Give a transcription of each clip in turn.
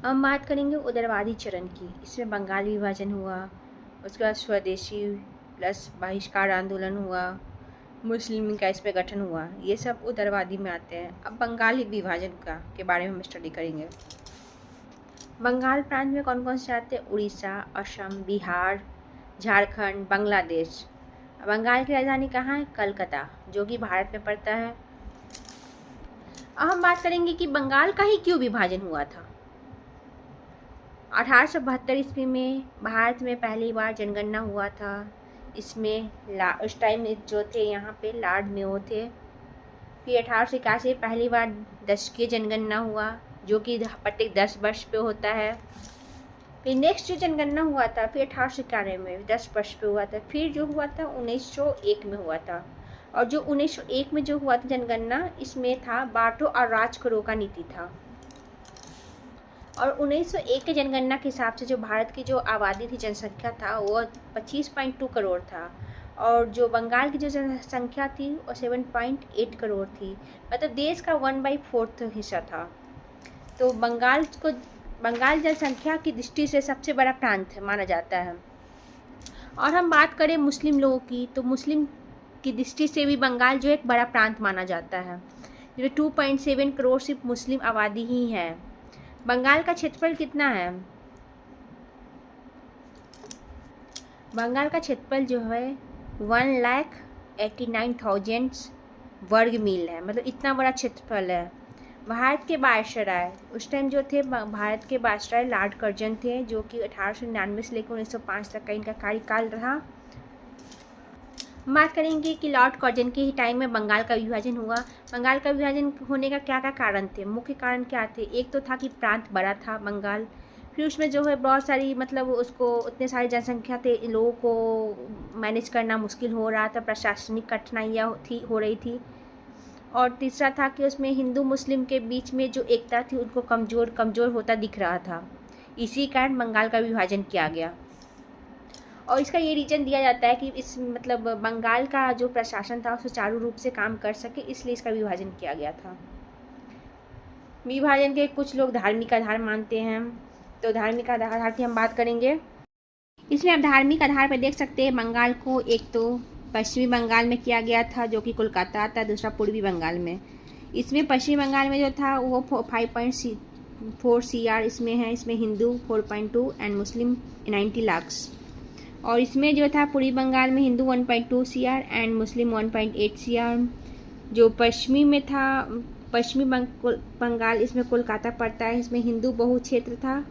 हम बात करेंगे उदारवादी चरण की। इसमें बंगाल विभाजन हुआ, उसके बाद स्वदेशी प्लस बहिष्कार आंदोलन हुआ, मुस्लिम लीग का इसमें गठन हुआ। ये सब उदारवादी में आते हैं। अब बंगाल विभाजन के बारे में हम स्टडी करेंगे। बंगाल प्रांत में कौन कौन से आते हैं? उड़ीसा, असम, बिहार, झारखंड, बांग्लादेश। बंगाल की राजधानी कहाँ है? कलकत्ता, जो कि भारत में पड़ता है। अब हम बात करेंगे कि बंगाल का ही क्यों विभाजन हुआ था। 1872 ईस्वी में भारत में पहली बार जनगणना हुआ था। इसमें उस टाइम जो थे यहाँ पे लॉर्ड मेयो थे। फिर 1881 पहली बार दशकीय जनगणना हुआ, जो कि प्रत्येक 10 वर्ष पे होता है। फिर नेक्स्ट जो जनगणना हुआ था फिर 1891 में 10 वर्ष पे हुआ था। फिर जो हुआ था 1901 में हुआ था। और जो 1901 में जो हुआ था जनगणना, इसमें था बांटो और राज करो का नीति था। और 1901 के जनगणना के हिसाब से जो भारत की जो आबादी थी, जनसंख्या था, वो 25.2 करोड़ था। और जो बंगाल की जो जनसंख्या थी वो 7.8 करोड़ थी। मतलब देश का 1/4 हिस्सा था। तो बंगाल जनसंख्या की दृष्टि से सबसे बड़ा प्रांत माना जाता है। और हम बात करें मुस्लिम लोगों की, तो मुस्लिम की दृष्टि से भी बंगाल जो एक बड़ा प्रांत माना जाता है। जो 2.7 करोड़ सिर्फ मुस्लिम आबादी ही है। बंगाल का क्षेत्रफल कितना है? बंगाल का क्षेत्रफल जो है 1,89,000 वर्ग मील है। मतलब इतना बड़ा क्षेत्रफल है। भारत के वायसराय उस टाइम जो थे, भारत के वायसराय लॉर्ड कर्जन थे, जो कि 1899 से लेकर 1905 तक का इनका कार्यकाल रहा। बात करेंगे कि लॉर्ड कर्जन के ही टाइम में बंगाल का विभाजन हुआ। बंगाल का विभाजन होने का क्या क्या कारण थे? मुख्य कारण क्या थे? एक तो था कि प्रांत बड़ा था बंगाल। फिर उसमें जो है बहुत सारी, मतलब उसको उतने सारी जनसंख्या थे, लोगों को मैनेज करना मुश्किल हो रहा था, प्रशासनिक कठिनाइयाँ हो रही थी। और तीसरा था कि उसमें हिंदू मुस्लिम के बीच में जो एकता थी उनको कमज़ोर होता दिख रहा था। इसी कारण बंगाल का विभाजन किया गया। और इसका ये रीज़न दिया जाता है कि इस मतलब बंगाल का जो प्रशासन था सुचारू रूप से काम कर सके, इसलिए इसका विभाजन किया गया था। विभाजन के कुछ लोग धार्मिक आधार मानते हैं। तो धार्मिक आधार की हम बात करेंगे। इसमें आप धार्मिक आधार पर देख सकते हैं बंगाल को एक तो पश्चिमी बंगाल में किया गया था, जो कि कोलकाता आता है, दूसरा पूर्वी बंगाल में। इसमें पश्चिमी बंगाल में जो था वो 5.4 CR इसमें है। इसमें हिंदू 4.2 एंड मुस्लिम 90 लाख। और इसमें जो था पूर्वी बंगाल में Hindu 1.2 CR and Muslim 1.8 CR। जो पश्चिमी में था, पश्चिमी बंगाल, इसमें कोलकाता पड़ता है, इसमें हिंदू बहु क्षेत्र था।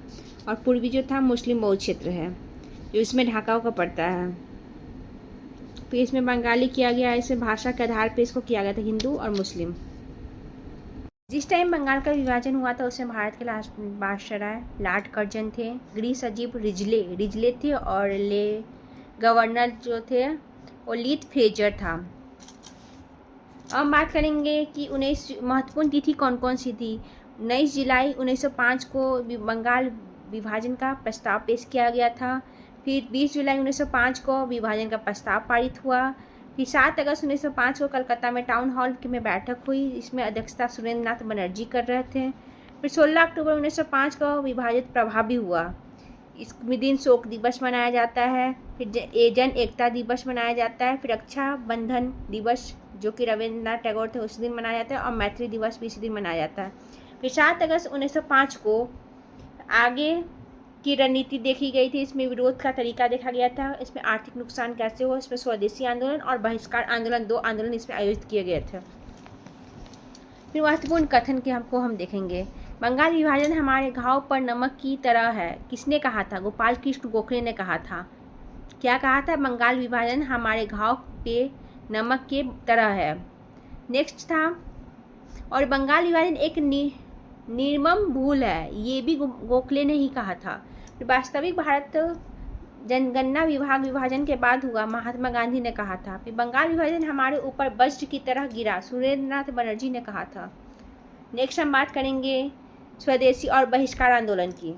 और पूर्वी जो था मुस्लिम बहु क्षेत्र है, जो इसमें ढाका का पड़ता है। फिर इसमें बंगाली किया गया, इसमें भाषा के आधार पर इसको किया गया था, हिंदू और मुस्लिम। जिस टाइम बंगाल का विभाजन हुआ था उसमें भारत के वायसराय लॉर्ड कर्जन थे, गृह सचिव रिजले थे, और गवर्नर जो थे वो लीथ फ्रेजर था। अब हम बात करेंगे कि 19 महत्वपूर्ण तिथि कौन कौन सी थी। 19 जुलाई 1905 को बंगाल विभाजन का प्रस्ताव पेश किया गया था। फिर 20 जुलाई 1905 को विभाजन का प्रस्ताव पारित हुआ। फिर 7 अगस्त 1905 को कलकत्ता में टाउन हॉल में बैठक हुई। इसमें अध्यक्षता सुरेंद्र नाथ बनर्जी कर रहे थे। फिर 16 अक्टूबर 1905 को विभाजित प्रभावी हुआ। इस दिन शोक दिवस मनाया जाता है। फिर जन एकता दिवस मनाया जाता है। फिर रक्षा बंधन दिवस, जो कि रविंद्रनाथ टैगोर थे, उस दिन मनाया जाता है। और मैत्री दिवस भी इसी दिन मनाया जाता है। फिर 7 अगस्त 1905 को आगे की रणनीति देखी गई थी। इसमें विरोध का तरीका देखा गया था। इसमें आर्थिक नुकसान कैसे हो, इसमें स्वदेशी आंदोलन और बहिष्कार आंदोलन, 2 आंदोलन इसमें आयोजित किए गए थे। फिर महत्वपूर्ण कथन के हम देखेंगे। बंगाल विभाजन हमारे घाव पर नमक की तरह है। किसने कहा था? गोपाल कृष्ण गोखले ने कहा था। क्या कहा था? बंगाल विभाजन हमारे घाव पे नमक के तरह है। नेक्स्ट था, और बंगाल विभाजन एक निर्मम भूल है, ये भी गोखले ने ही कहा था। वास्तविक भारत जनगणना विभाजन के बाद हुआ, महात्मा गांधी ने कहा था। फिर बंगाल विभाजन हमारे ऊपर वज्र की तरह गिरा, सुरेंद्र नाथ बनर्जी ने कहा था। नेक्स्ट हम बात करेंगे स्वदेशी और बहिष्कार आंदोलन की।